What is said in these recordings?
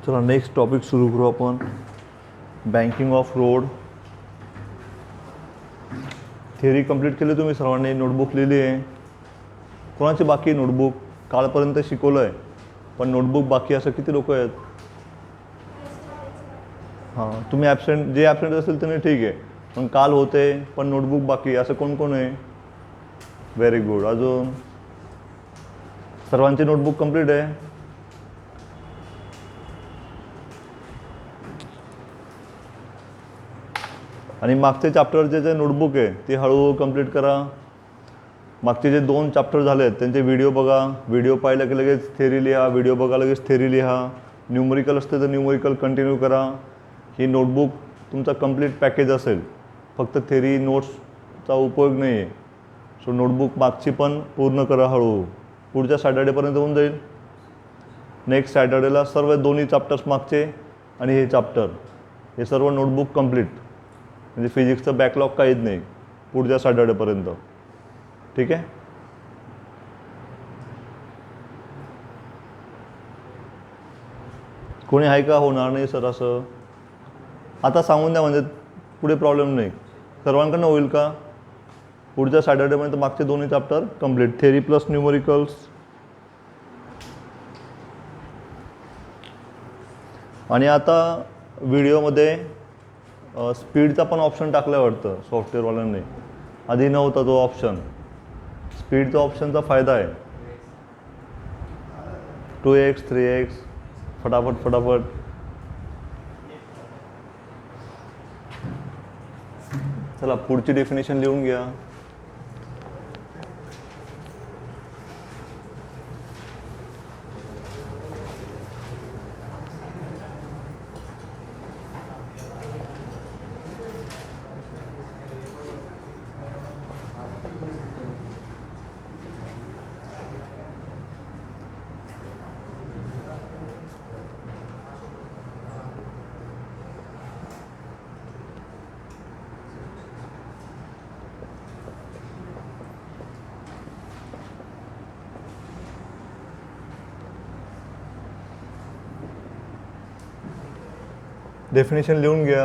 चला next topic सुरू करू आपण. Banking of road. Theory complete केली तुम्ही सर्वांनी, नोटबुक लिहिली आहे. कोणाची बाकी नोटबुक? कालपर्यंत शिकवलं आहे पण नोटबुक बाकी असं किती लोक आहेत? हां, तुम्ही ॲबसेंट, जे ॲबसेंट असेल त्यांनी ठीक आहे, पण काल होते पण नोटबुक बाकी असं कोण कोण आहे? Very good. अजून सर्वांची नोटबुक कंप्लीट आहे? आणि मागचे चॅप्टरचे जे नोटबुक आहे ती हळूहळू कंप्लीट करा. मागचे जे 2 चॅप्टर झाले आहेत त्यांचे व्हिडिओ बघा. व्हिडिओ पाहिलं की लगेच थेरी लिहा, व्हिडिओ बघा लगेच थेरी लिहा. न्यूमरिकल असते तर न्यूमरिकल कंटिन्यू करा. ही नोटबुक तुमचा कंप्लीट पॅकेज असेल, फक्त थेरी नोट्सचा उपयोग नाही आहे. सो नोटबुक मागची पण पूर्ण करा हळूहळू. पुढच्या सॅटर्डेपर्यंत होऊन जाईल. नेक्स्ट सॅटर्डेला सर्व दोन्ही चॅप्टर्स मागचे आणि हे चॅप्टर हे सर्व नोटबुक कंप्लीट, म्हणजे फिजिक्सचं बॅकलॉग काहीच नाही पुढच्या सॅटर्डेपर्यंत. ठीक आहे. कोणी आहे का? होणार नाही सर असं आता सांगून द्या, म्हणजे पुढे प्रॉब्लेम नाही. सर्वांकडनं होईल का? पुढच्या सॅटर्डेपर्यंत मागचे दोन्ही chapter complete, theory plus numericals. आणि आता व्हिडिओमध्ये स्पीडचा पण ऑप्शन टाकला आहे वाटतं सॉफ्टवेअरवाल्यांनी, आधी नव्हता तो ऑप्शन. स्पीडचा ऑप्शनचा फायदा आहे. 2x 3x फटाफट फटाफट. चला पुढची डेफिनेशन लिहून घ्या. डेफिनेशन लिहून घ्या.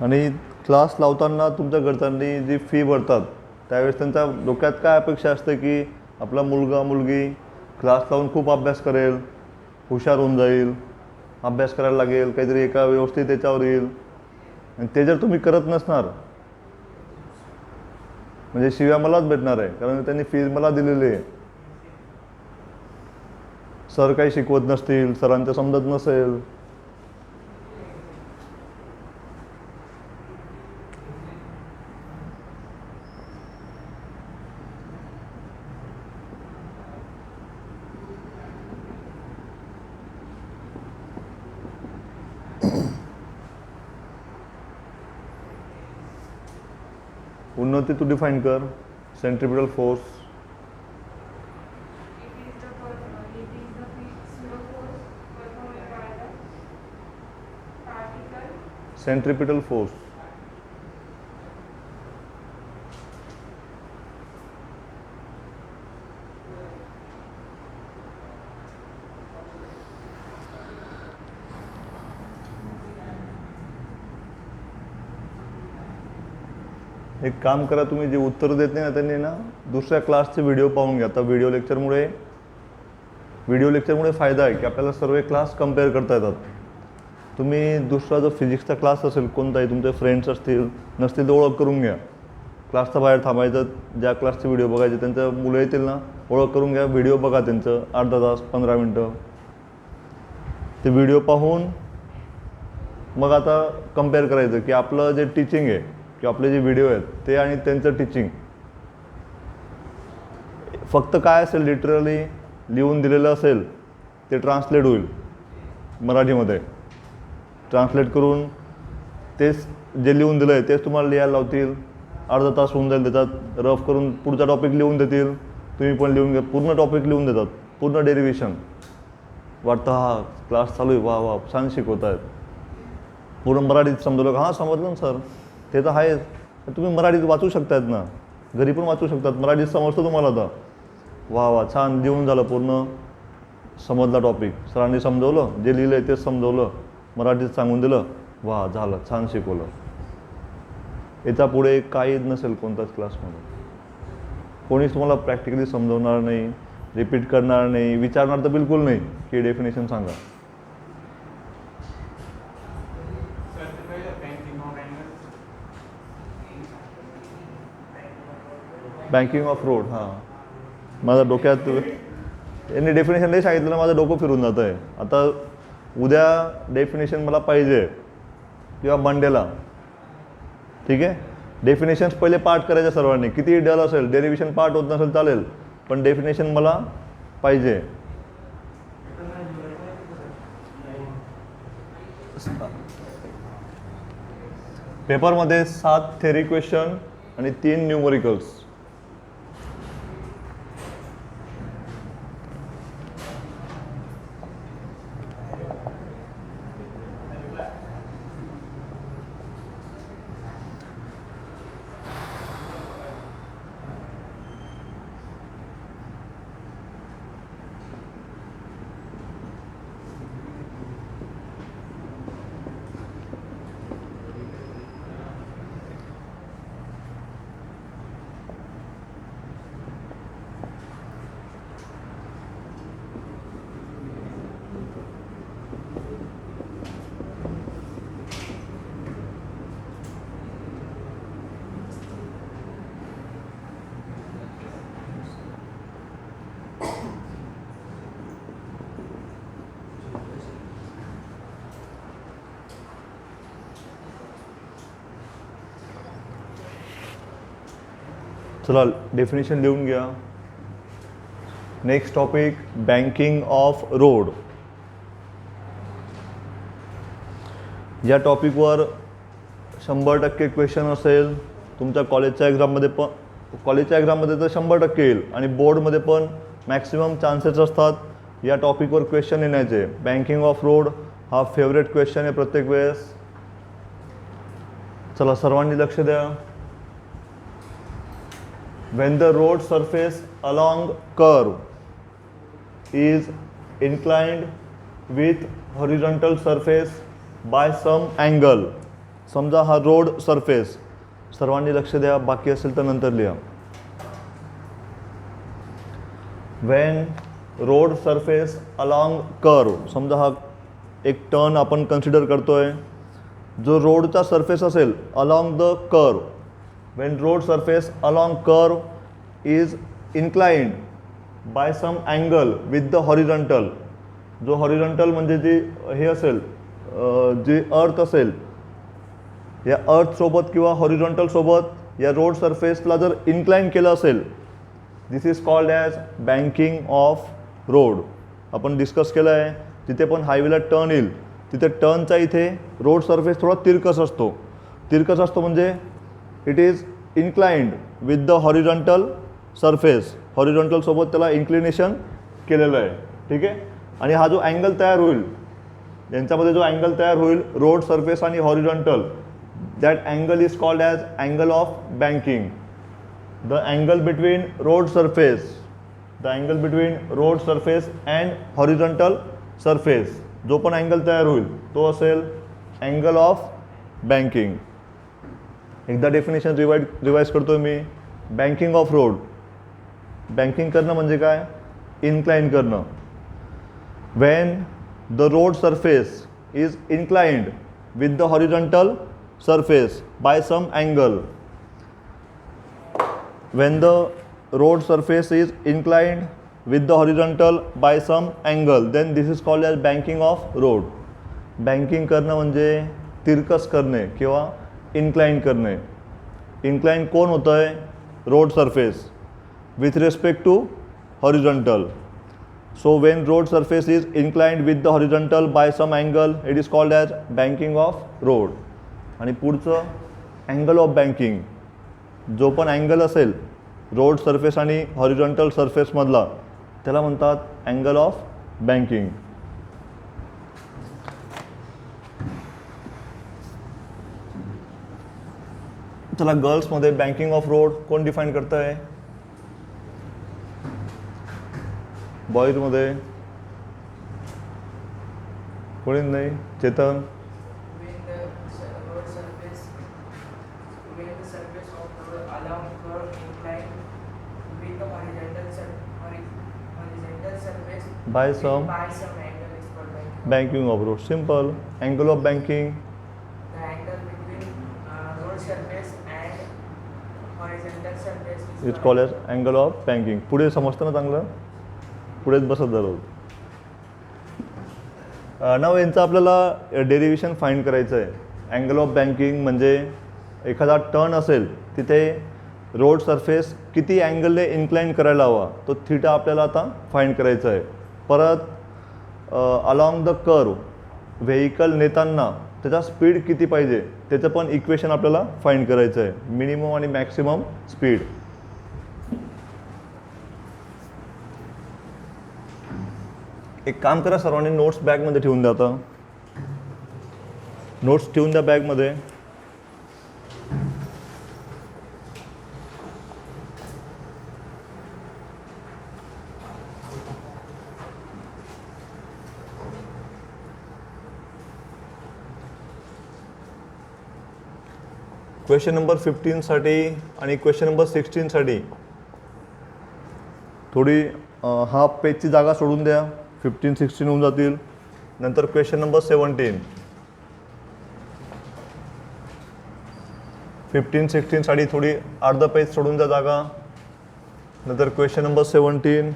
आणि क्लास लावताना तुमच्या घरच्यांनी जी फी भरतात त्यावेळेस त्यांच्या डोक्यात काय अपेक्षा असते की आपला मुलगा मुलगी क्लास लावून खूप अभ्यास करेल, हुशार होऊन जाईल, अभ्यास करायला लागेल, काहीतरी एका व्यवस्थित त्याच्यावर येईल. आणि ते जर तुम्ही करत नसणार म्हणजे शिव्या मलाच भेटणार आहे, कारण त्यांनी फीज मला दिलेली आहे. सर काही शिकवत नसतील, सरांचं समजत नसेल. उन्नती तू डिफाइन कर. Centripetal force. Centripetal force. एक काम करा, तुम्ही जे उत्तर देत नाही ना त्यांनी ना दुसऱ्या क्लासचे व्हिडिओ पाहून घ्या. आता व्हिडिओ लेक्चरमुळे फायदा आहे की आपल्याला सर्व क्लास कंपेअर करता येतात. तुम्ही दुसरा जो फिजिक्सचा क्लास असेल कोणताही, तुमचे फ्रेंड्स असतील नसतील तर ओळख करून घ्या. क्लासच्या बाहेर थांबायचं, ज्या क्लासचे व्हिडिओ बघायचे त्यांचं मुलं येतील ना, ओळख करून घ्या, व्हिडिओ बघा त्यांचं अर्धा तास 15 मिनटं. ते व्हिडिओ पाहून मग आता कम्पेअर करायचं की आपलं जे टीचिंग आहे किंवा आपले जे व्हिडिओ आहेत ते आणि त्यांचं टीचिंग फक्त काय असेल, लिटरली लिहून दिलेलं असेल ते ट्रान्सलेट होईल मराठीमध्ये. ट्रान्सलेट करून तेच जे लिहून दिलं आहे तेच तुम्हाला लिहायला लावतील. अर्धा तास होऊन जाईल त्याच्यात. रफ करून पुढचा टॉपिक लिहून देतील, तुम्ही पण लिहून घ्या. पूर्ण टॉपिक लिहून देतात, पूर्ण डेरिव्हेशन. वाटतं हा क्लास चालू आहे, वा वा छान शिकवत आहेत. पूर्ण मराठीत समजवलं का? हां समजलं ना सर, ते तर आहेच. तुम्ही मराठीत वाचू शकतायत ना, घरी पण वाचू शकतात. मराठीत समजतं तुम्हाला आता. वा वा छान लिहून झालं, पूर्ण समजला टॉपिक. सरांनी समजवलं, जे लिहिलं आहे तेच समजवलं, मराठीत सांगून दिलं. वा झालं, छान शिकवलं. याच्या पुढे काहीच नसेल कोणत्याच क्लासमध्ये. कोणीच तुम्हाला प्रॅक्टिकली समजवणार नाही, रिपीट करणार नाही, विचारणार तर बिलकुल नाही की डेफिनेशन सांगा. Banking of road. हां, माझ्या डोक्यात यांनी डेफिनेशन नाही सांगितलं ना, माझं डोकं फिरून जातं आहे. आता उद्या डेफिनेशन मला पाहिजे किंवा मंडेला, ठीक आहे. डेफिनेशन्स पहिले पार्ट करायचे सर्वांनी. किती डल असेल, डेरिव्हेशन पार्ट होत नसेल चालेल, पण डेफिनेशन मला पाहिजे. पेपरमध्ये 7 थेरी क्वेश्चन आणि 3 न्यूमरिकल्स. चला डेफिनेशन लिहून घ्या. Next topic, banking of road. या टॉपिकवर 100% क्वेश्चन असेल तुमच्या कॉलेजच्या एक्झाममध्ये. पण कॉलेजच्या एक्झाममध्ये तर 100% येईल आणि बोर्डमध्ये पण मॅक्सिमम चान्सेस असतात या टॉपिकवर क्वेश्चन येण्याचे. बँकिंग ऑफ रोड हा फेवरेट क्वेश्चन आहे प्रत्येक वेळेस. चला सर्वांनी लक्ष द्या. When the road surface along curve is inclined with horizontal surface by some angle. समजा हा रोड सरफेस, सर्वांनी लक्ष द्या, बाकी असेल तर नंतर लिहा. When road surface along curve, समजा हा एक टर्न आपण कन्सिडर करतोय. जो रोडचा सरफेस असेल along the curve, when road surface along curve is inclined by some angle with the horizontal. जो horizontal म्हणजे जी हे असेल, जी अर्थ असेल, या अर्थ सोबत किंवा horizontal सोबत या रोड सरफेसला जर इन्क्लाइन केलं असेल, this is called as banking of road. आपण डिस्कस केलं आहे. जिथे पण हायवेला टर्न येईल तिथे टर्नचा इथे रोड सरफेस थोडा तिरकस असतो. तिरकस असतो म्हणजे it is inclined with the horizontal surface. Horizontal सोबत त्याला इन्क्लिनेशन केलेलं आहे, ठीक आहे. आणि हा जो अँगल तयार होईल, यांच्यामध्ये जो अँगल तयार होईल रोड सरफेस आणि horizontal, that angle is called as angle of banking. The angle between road surface, the angle between road surface and horizontal surface, जो पण अँगल तयार होईल तो असेल अँगल ऑफ बँकिंग. एकदा डेफिनेशन रिवाइज करतोय मी. बँकिंग ऑफ रोड, बँकिंग करणं म्हणजे काय? इन्क्लाइन करणं. When the road surface is inclined with the horizontal surface by some angle. When the road surface is inclined with the horizontal by some angle, then this is called as banking of road. Banking करणं म्हणजे तिरकस करणे किंवा incline करणे. Incline कोण होतं आहे? Road surface with respect to horizontal. So when road surface is inclined with the horizontal by some angle, it is called as banking of road. आणि पुढचं अँगल ऑफ बँकिंग, जो पण अँगल असेल road surface आणि horizontal सरफेसमधला, त्याला म्हणतात angle of banking. चला, गर्ल्समध्ये बँकिंग ऑफ रोड कोण डिफाईन करतं आहे? बॉईजमध्ये कोणी नाही? Chetan. By some angle is called banking of road. Simple. Angle of banking. The angle between road surface and horizontal surface It's called as angle of banking. पुढे समजतं ना चांगलं? पुढेच बसत झालं. नाव यांचं आपल्याला डेरिव्हेशन फाइंड करायचं आहे. अँगल ऑफ बँकिंग म्हणजे एखादा टर्न असेल तिथे रोड सरफेस किती अँगलने इन्क्लाइन करायला हवा, तो थीटा आपल्याला आता फाइंड करायचा आहे. परत अलॉंग द कर्व व्हेकल नेताना त्याचा स्पीड किती पाहिजे त्याचं पण इक्वेशन आपल्याला फाइंड करायचं आहे. मिनिमम आणि मॅक्सिमम स्पीड. एक काम करा, सर्वांनी नोट्स बॅगमध्ये ठेवून द्या. आता नोट्स ठेवून द्या बॅगमध्ये. क्वेश्चन नंबर 15साठी आणि क्वेश्चन नंबर 16साठी थोडी हाफ पेजची जागा सोडून द्या. 15-16 होऊन जातील. नंतर क्वेश्चन नंबर 17. 15-16साठी थोडी अर्धा पेज सोडून द्या जागा. नंतर क्वेश्चन नंबर 17.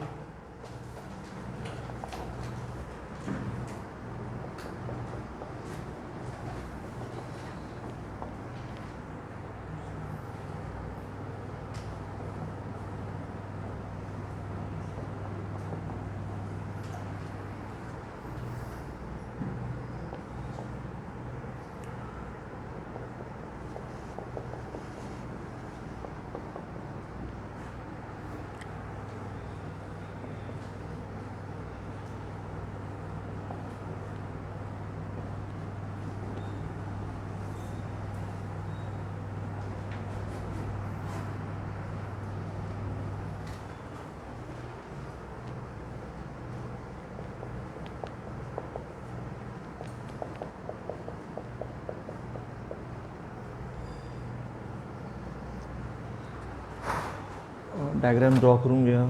डायग्राम ड्रॉ करून घ्या.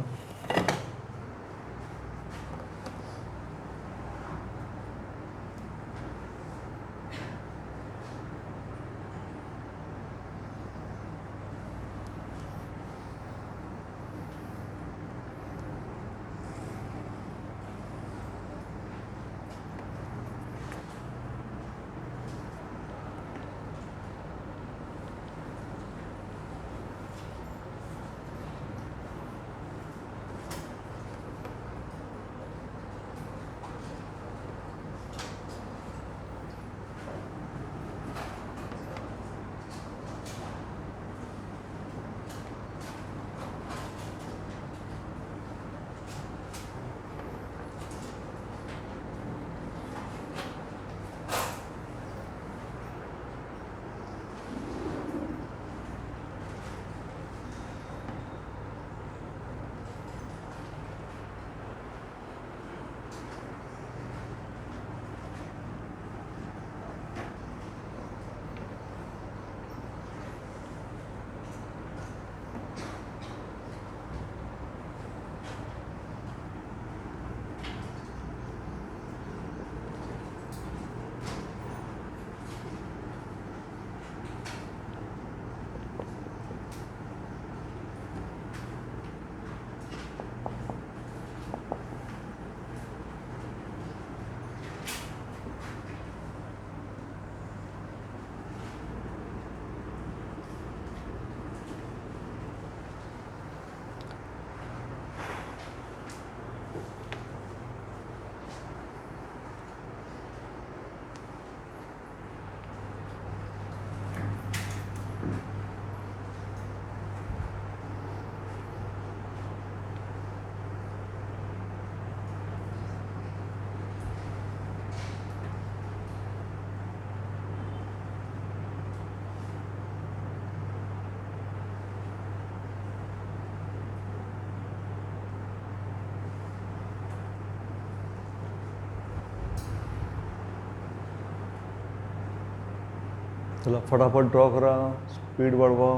चला फटाफट ड्रॉ करा, स्पीड वाढवा.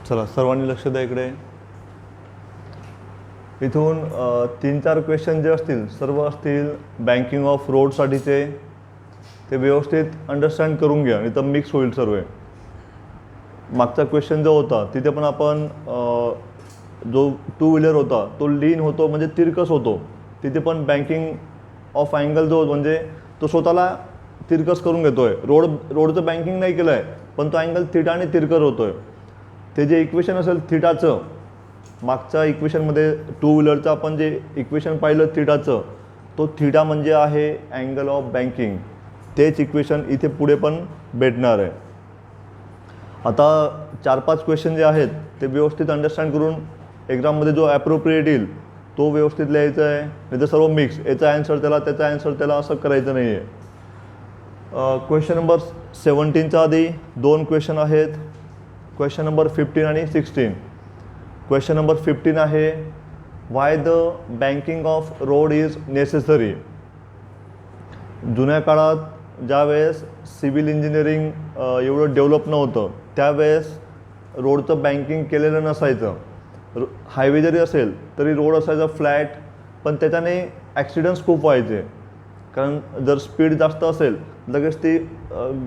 चला सर्वांनी लक्ष द्या इकडे. इथून 3-4 क्वेश्चन जे असतील सर्व असतील बँकिंग ऑफ रोडसाठीचे. ते व्यवस्थित अंडरस्टँड करून घ्या, नाही तर मिक्स होईल सर्व. मागचा क्वेश्चन जो होता तिथे पण आपण जो 2 व्हीलर होता तो लीन होतो म्हणजे तिरकस होतो. तिथे पण बँकिंग ऑफ अँगल जो म्हणजे तो स्वतःला तिरकस करून घेतो आहे. रोडचं बँकिंग नाही केलं आहे पण तो अँगल थिटाने तिरकस होतो आहे. ते जे इक्वेशन असेल थिटाचं, मागच्या इक्वेशनमध्ये 2 व्हीलरचं आपण जे इक्वेशन पाहिलं थिटाचं, तो थिटा म्हणजे आहे अँगल ऑफ बँकिंग. तेच इक्वेशन इथे पुढे पण भेटणार आहे. आता 4-5 क्वेश्चन जे आहेत ते व्यवस्थित अंडरस्टँड करून एक्झाममध्ये जो ॲप्रोप्रिएट येईल तो व्यवस्थित लिहायचा आहे. नाही तर सर्व मिक्स, याचा ॲन्सर त्याला त्याचा ॲन्सर त्याला असं करायचं नाही आहे. क्वेश्चन नंबर 17च्या आधी 2 क्वेश्चन आहेत. क्वेश्चन नंबर 15 आणि 16. क्वेश्चन नंबर 15 आहे why the banking of road is necessary. जुन्या काळात ज्यावेळेस सिव्हिल इंजिनिअरिंग एवढं डेव्हलप नव्हतं त्यावेळेस रोडचं बँकिंग केलेलं नसायचं. हायवे जरी असेल तरी रोड असायचा फ्लॅट, पण त्याच्याने ॲक्सिडेंट्स खूप व्हायचे. कारण जर स्पीड जास्त असेल लगेच ती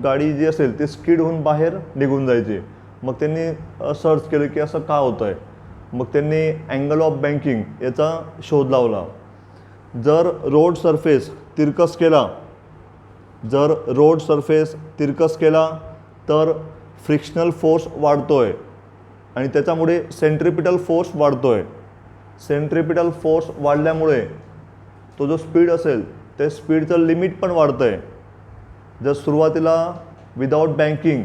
गाडी जी असेल ती स्किड होऊन बाहेर निघून जायची. मग त्यांनी सर्च केलं की असं का होतं आहे. मग त्यांनी अँगल ऑफ बँकिंग याचा शोध लावला. जर रोड सरफेस तिरकस केला तर फ्रिक्शनल फोर्स वाढतो आहे आणि त्याच्यामुळे सेंट्रिपिटल फोर्स वाढतो आहे. सेंट्रिपिटल फोर्स वाढल्यामुळे तो जो स्पीड असेल ते स्पीडचं लिमिट पण वाढतं आहे. जर सुरुवातीला विदाऊट बँकिंग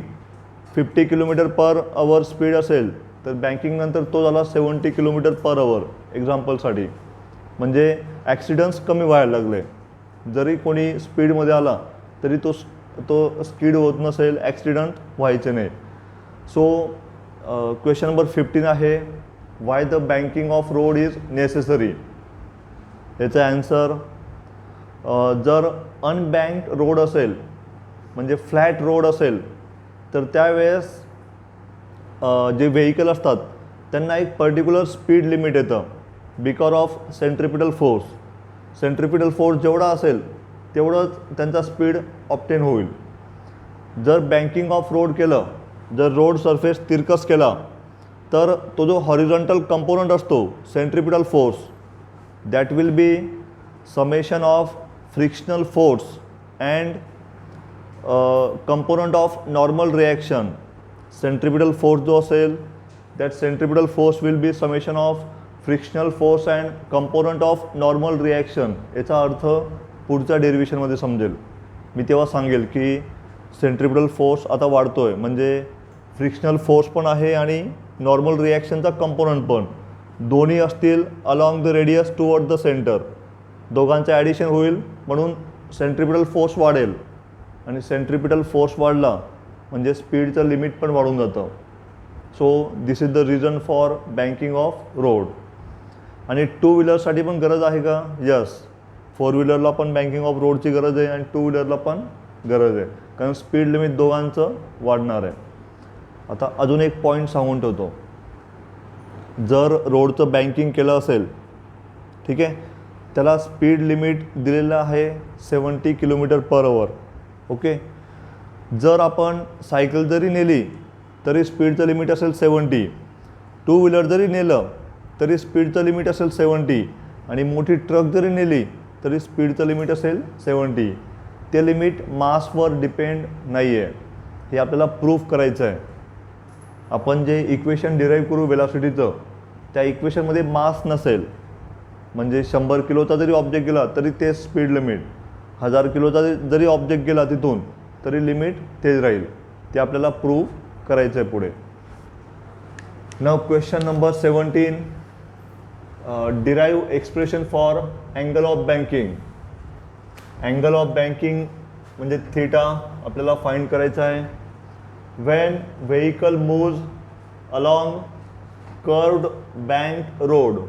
50 km/h स्पीड असेल तर बँकिंगनंतर तो झाला 70 km/h एक्झाम्पलसाठी. म्हणजे ॲक्सिडंट्स कमी व्हायला लागले. जरी कोणी स्पीडमध्ये आला तरी तो स्किड होत नसेल, ॲक्सिडंट व्हायचे नाही. सो क्वेश्चन नंबर 15 आहे why the banking of road is necessary. याचा ॲन्सर जर अनबँक्ड रोड असेल म्हणजे फ्लॅट रोड असेल तर त्यावेळेस जे व्हेकल असतात त्यांना एक पर्टिक्युलर स्पीड लिमिट येतं because of centripetal force. Centripetal force जेवढा असेल तेवढंच त्यांचा स्पीड ऑप्टेन होईल. जर बँकिंग ऑफ रोड केलं, जर रोड सरफेस तिरकस केला तर तो जो हॉरिझॉन्टल कंपोनंट असतो centripetal force that will be summation of frictional force and component of normal reaction. Centripetal force जो असेल that centripetal force will be summation of frictional force and component of normal reaction. याचा अर्थ पुढच्या डेरिव्हेशनमध्ये समजेल. मी तेव्हा सांगेल की सेंट्रिपिटल फोर्स आता वाढतो आहे म्हणजे फ्रिक्शनल फोर्स पण आहे आणि नॉर्मल रिॲक्शनचा कंपोनंट पण. दोन्ही असतील along the radius toward the centre. दोघांचं ॲडिशन होईल म्हणून सेंट्रिपिटल फोर्स वाढेल आणि सेंट्रिपिटल फोर्स वाढला म्हणजे स्पीडचं लिमिट पण वाढून जातं. So this is the reason for banking of road. आणि 2 व्हीलरसाठी पण गरज आहे का? यस. 4 व्हीलरला पण बँकिंग ऑफ रोडची गरज आहे आणि 2 व्हीलरला पण गरज आहे कारण स्पीड लिमिट दोघांचं वाढणार आहे. आता अजून एक पॉईंट सांगून ठेवतो. जर रोडचं बँकिंग केलं असेल ठीक आहे, त्याला स्पीड लिमिट दिलेलं आहे 70 km/h. ओके. जर आपण सायकल जरी नेली तरी स्पीडचं लिमिट असेल 70. 2 व्हीलर जरी नेलं तरी स्पीडचं लिमिट असेल 70 आणि मोठी ट्रक जरी नेली तरी स्पीडचं लिमिट असेल 70. ते लिमिट मासवर डिपेंड नाही आहे. हे आपल्याला प्रूफ करायचं आहे. आपण जे इक्वेशन डिराईव्ह करू वेलॉसिटीचं त्या इक्वेशनमध्ये मास नसेल म्हणजे 100 किलोचा जरी ऑब्जेक्ट गेला तरी ते स्पीड लिमिट, 1000 किलोचा जरी ऑब्जेक्ट गेला तिथून तरी लिमिट तेच राहील. ते आपल्याला प्रूफ करायचं आहे पुढे. Now question number 17 derive expression for angle of banking. Angle of banking म्हणजे थिटा आपल्याला फाइंड करायचा आहे. when vehicle moves along curved bank road.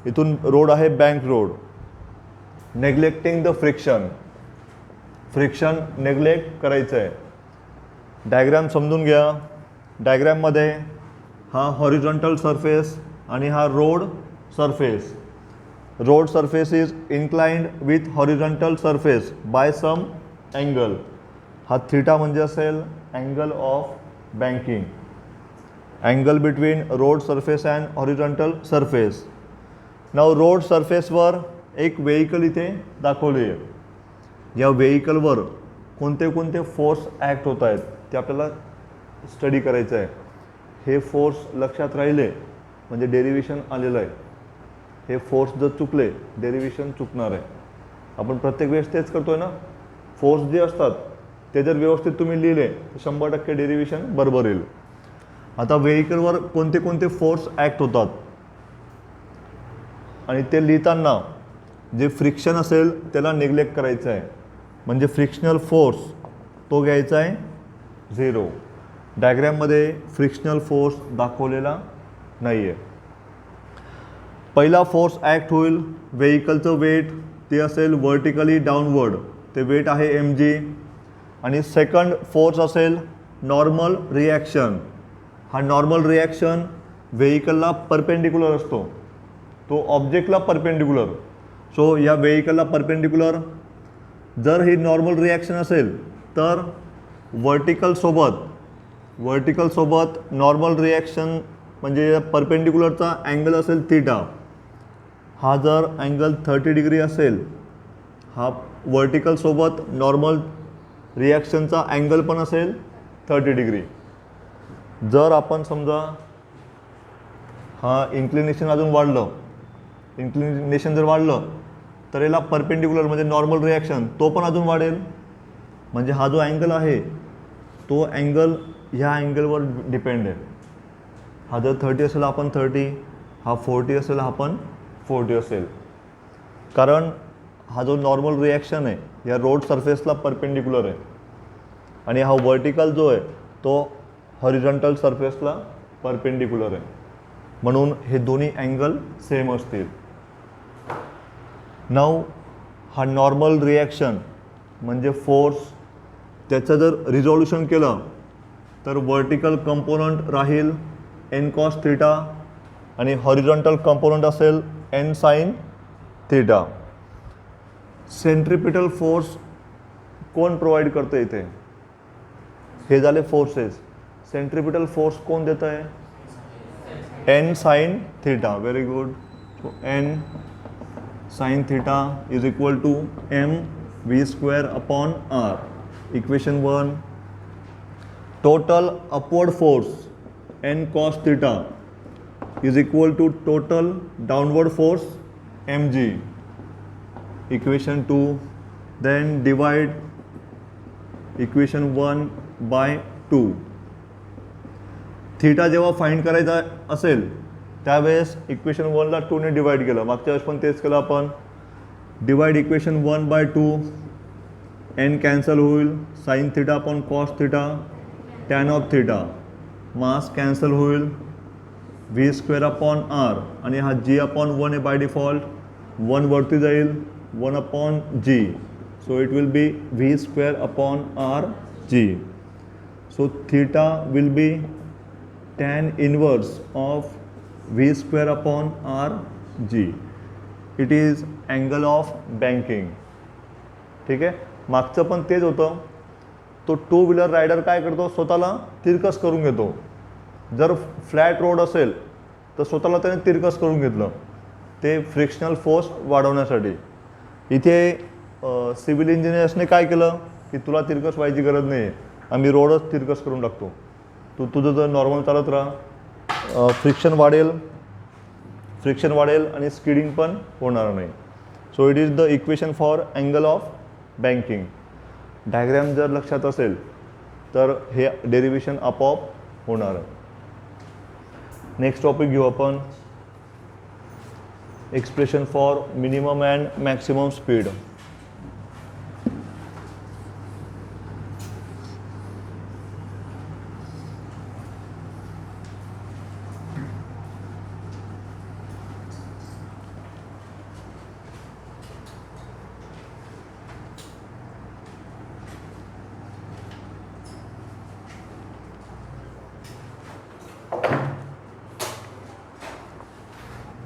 इथून रोड आहे bank road. Neglecting the friction. Friction neglect करायचं आहे. डायग्राम समजून घ्या. डायग्राममध्ये हा हॉरिझॉन्टल सरफेस आणि हा road surface. Road surface is inclined with horizontal surface by some angle. हा थीटा म्हणजे असेल angle of banking. Angle between road surface and horizontal surface. Now road सरफेसवर एक व्हेइकल इथे दाखवली आहे. या व्हेइकलवर कोणते कोणते फोर्स ॲक्ट होत आहेत ते आपल्याला स्टडी करायचं आहे. हे फोर्स लक्षात राहिले म्हणजे डेरिव्हेशन आलेलं आहे. हे फोर्स जर चुकले डेरिव्हेशन चुकणार आहे. आपण प्रत्येक वेळेस तेच करतोय ना. फोर्स जे असतात ते जर व्यवस्थित तुम्ही लिहिले तर 100% डेरिव्हेशन बरोबर येईल. आता व्हेइकलवर कोणते कोणते फोर्स ॲक्ट होतात आणि ते लिहिताना जे फ्रिक्शन असेल त्याला निग्लेक्ट करायचं आहे. म्हणजे फ्रिक्शनल फोर्स तो घ्यायचा आहे 0. डायग्रॅममध्ये फ्रिक्शनल फोर्स दाखवलेला नाही आहे. पहिला फोर्स ॲक्ट होईल व्हेइकलचं वेट ते असेल व्हर्टिकली डाऊनवर्ड. ते वेट आहे mg. आणि सेकंड फोर्स असेल नॉर्मल रिॲक्शन. हा नॉर्मल रिॲक्शन व्हेइकलला परपेंडिक्युलर असतो. तो ऑब्जेक्टला परपेंडिक्युलर. सो या व्हेइकलला परपेंडिक्युलर जर ही नॉर्मल रिॲक्शन असेल तर वर्टिकलसोबत नॉर्मल रिॲक्शन म्हणजे परपेंडिक्युलरचा अँगल असेल थीटा. हा जर अँगल 30 डिग्री असेल, हा वर्टिकलसोबत नॉर्मल रिॲक्शनचा अँगल पण असेल 30 डिग्री. जर आपण समजा हा इन्क्लिनेशन अजून वाढलं, इन्क्लिनेशन जर वाढलं तर याला परपेंडिक्युलर म्हणजे नॉर्मल रिॲक्शन तो पण अजून वाढेल. म्हणजे हा जो अँगल आहे तो अँगल ह्या अँगलवर डिपेंड आहे. हा जर 30 असेल आपण 30, हा 40 असेल हा पण 40 असेल. कारण हा जो नॉर्मल रिॲक्शन आहे या रोड सरफेसला परपेंडिक्युलर आहे आणि हा वर्टिकल जो आहे तो हॉरिझॉन्टल सरफेसला परपेंडिक्युलर आहे. म्हणून हे दोन्ही अँगल सेम असतील. नाऊ हा नॉर्मल रिॲक्शन म्हणजे फोर्स त्याचं जर रिझॉल्युशन केलं तर वर्टिकल कंपोनंट राहील n cos थीटा आणि हॉरिझॉन्टल कंपोनंट असेल n sin theta. Centripetal force कोण प्रोव्हाइड करतं इथे? हे झाले फोर्सेस. सेंट्रिपिटल फोर्स कोण देतं आहे? n sin theta. Very good. So n sin theta is equal to mv square upon r. Equation 1. Total upward force n cos theta is equal to total downward force mg. Equation 2. Then divide equation 1 by 2. Theta जेव्हा find करायचा असेल त्यावेळेस equation 1ला 2ने divide केलं. मागच्या वेळेस पण तेच केलं आपण. Divide equation 1 by 2. n cancel होईल. Sine theta upon cos theta. Tan of theta. Mass cancel होईल. v स्क्वेअर अपॉन r आणि हा g अपॉन 1 आहे बाय डिफॉल्ट. 1 वरती जाईल 1 upon g. So it will B v square upon r g. So theta will B tan inverse of v square upon r g. It is angle of banking. ठीक आहे. मागचं पण तेच होतं. तो 2 व्हीलर रायडर काय करतो? स्वतःला तिरकस करून घेतो. जर फ्लॅट रोड असेल तर स्वतःला त्याने तिरकस करून घेतलं ते फ्रिक्शनल फोर्स वाढवण्यासाठी. इथे सिव्हिल इंजिनियर्सने काय केलं की तुला तिरकस व्हायची गरज नाही आहे, आम्ही रोडच तिरकस करून टाकतो. तुझं जर नॉर्मल चालत राहा, फ्रिक्शन वाढेल आणि स्किडिंग पण होणार नाही. So it is the equation for angle of banking. Diagram जर लक्षात असेल तर हे डेरिव्हेशन आपोआप होणार आहे. नेक्स्ट टॉपिक घेऊ आपण. Expression for minimum and maximum speed.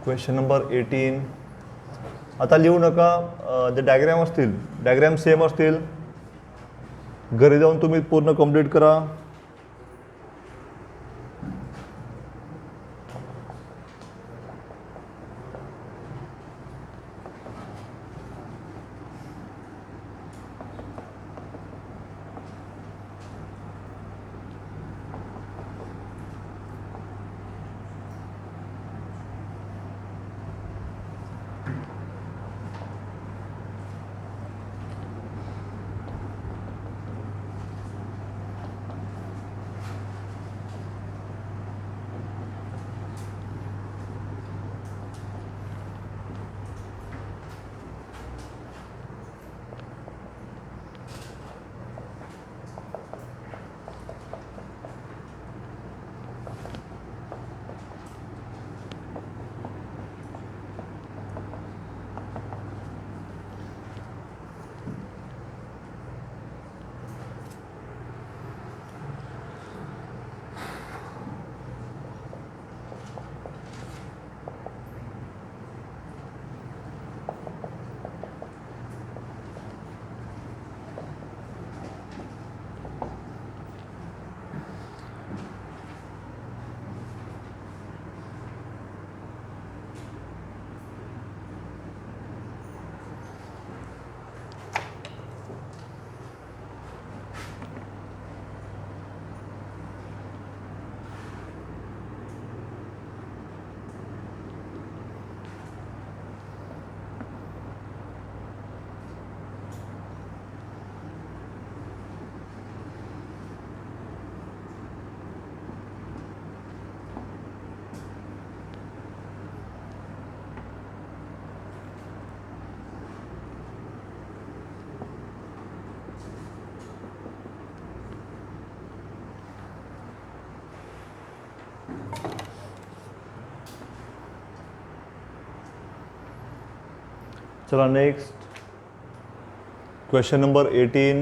Question number 18. आता लिहू नका, जे डायग्रॅम असतील डायग्रॅम सेम असतील, घरी जाऊन तुम्ही पूर्ण कंप्लीट करा. चला नेक्स्ट क्वेश्चन नंबर 18.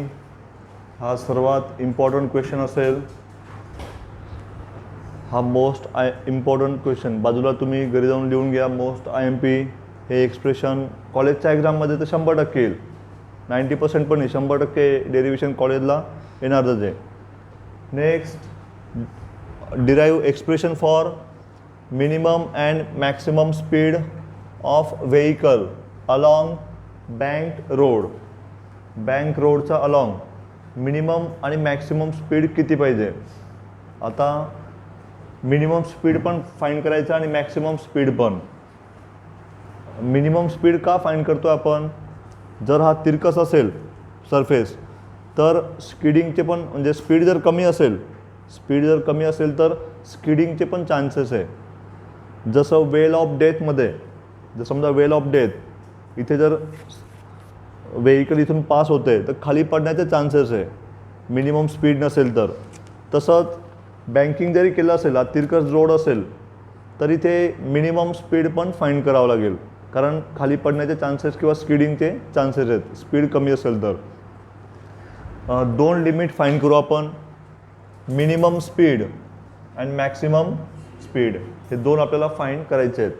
हा सर्वात इम्पॉर्टंट क्वेश्चन असेल. हा मोस्ट इम्पॉर्टंट क्वेश्चन बाजूला तुम्ही घरी जाऊन लिहून घ्या. मोस्ट IMP हे एक्सप्रेशन कॉलेजच्या एक्झाममध्ये तर 100% येईल. 90% पण नाही, 100% डेरिव्हेशन कॉलेजला येणारच आहे. Next, derive expression for minimum and maximum speed of vehicle along bank road. Bank रोडचा अलॉंग मिनिमम आणि मॅक्सिमम स्पीड किती पाहिजे. आता मिनिमम स्पीड पण फाईंड करायचं आणि मॅक्सिमम स्पीड पण. मिनिमम स्पीड का फाईंड करतो आपण, जर हा तिरकस असेल सरफेस तर स्किडिंगचे पण, म्हणजे स्पीड जर कमी असेल तर स्किडिंगचे पण चान्सेस आहे. जसं वेल ऑफ डेथमध्ये, जर समजा वेल ऑफ डेथ इथे जर व्हेकल इथून पास होते तर खाली पडण्याचे चान्सेस आहे मिनिमम स्पीड नसेल तर. तसंच बँकिंग जरी केलं असेल, हा तिरकस रोड असेल तर इथे मिनिमम स्पीड पण फाईंड करावं लागेल, कारण खाली पडण्याचे चान्सेस किंवा स्किडिंगचे चान्सेस आहेत स्पीड कमी असेल तर. दोन लिमिट फाईंड करू आपण, minimum speed and maximum speed. हे दोन आपल्याला फाईंड करायचे आहेत.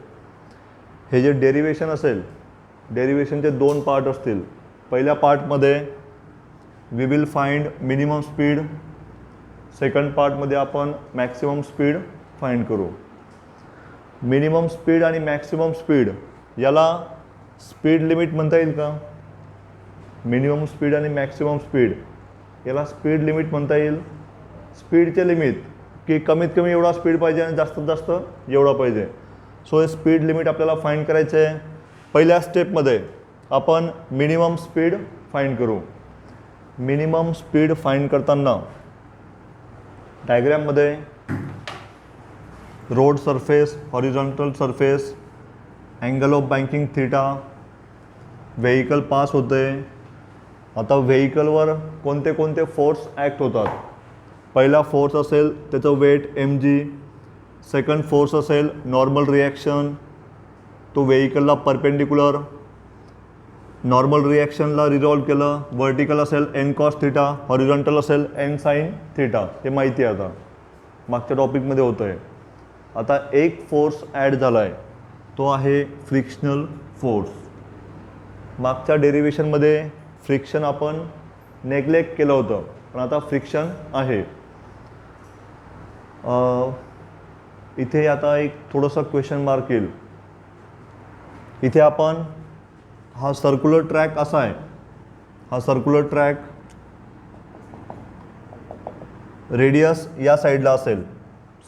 हे जे डेरिव्हेशन असेल, डेरिव्हेशनचे दोन पार्ट असतील. पहिल्या पार्टमध्ये we will find minimum speed, second पार्टमध्ये आपण मॅक्सिमम स्पीड फाइंड करू. मिनिमम स्पीड आणि मॅक्सिमम स्पीड याला स्पीड लिमिट म्हणता येईल का. मिनिमम स्पीड आणि मॅक्सिमम स्पीड याला स्पीड लिमिट म्हणता येईल. स्पीडचे लिमिट की कमीत कमी एवढा स्पीड पाहिजे आणि जास्तीत जास्त एवढा पाहिजे. सो हे स्पीड लिमिट आपल्याला फाइंड करायचे आहे. पहिल्या स्टेपमध्ये आपण मिनिमम स्पीड फाइंड करू. मिनिमम स्पीड फाइंड करताना डायग्राममध्ये road surface, horizontal surface, angle of banking theta, vehicle pass होते. आता व्हेकलवर कोणते कोणते फोर्स ॲक्ट होतात. पहिला फोर्स असेल त्याचं वेट mg, सेकंड फोर्स असेल नॉर्मल रिॲक्शन, तो व्हेकलला परपेंडिक्युलर, नॉर्मल रिॲक्शनला रिझॉल्व केलं. वर्टिकल असेल n cos थीटा, हॉरिझॉन्टल असेल n sin थीटा. हे माहिती आहे, आता मागच्या टॉपिकमध्ये होतं आहे. आता एक फोर्स ॲड झाला आहे, तो आहे फ्रिक्शनल फोर्स. मागच्या डेरिव्हेशनमध्ये फ्रिक्शन आपण नेग्लेक्ट केलं होतं, पण आता फ्रिक्शन आहे. इथे आता एक थोडंसं क्वेश्चन मार्क येईल. इथे आपण हा सर्क्युलर ट्रॅक असा आहे, हा सर्क्युलर ट्रॅक रेडियस या साईडला असेल,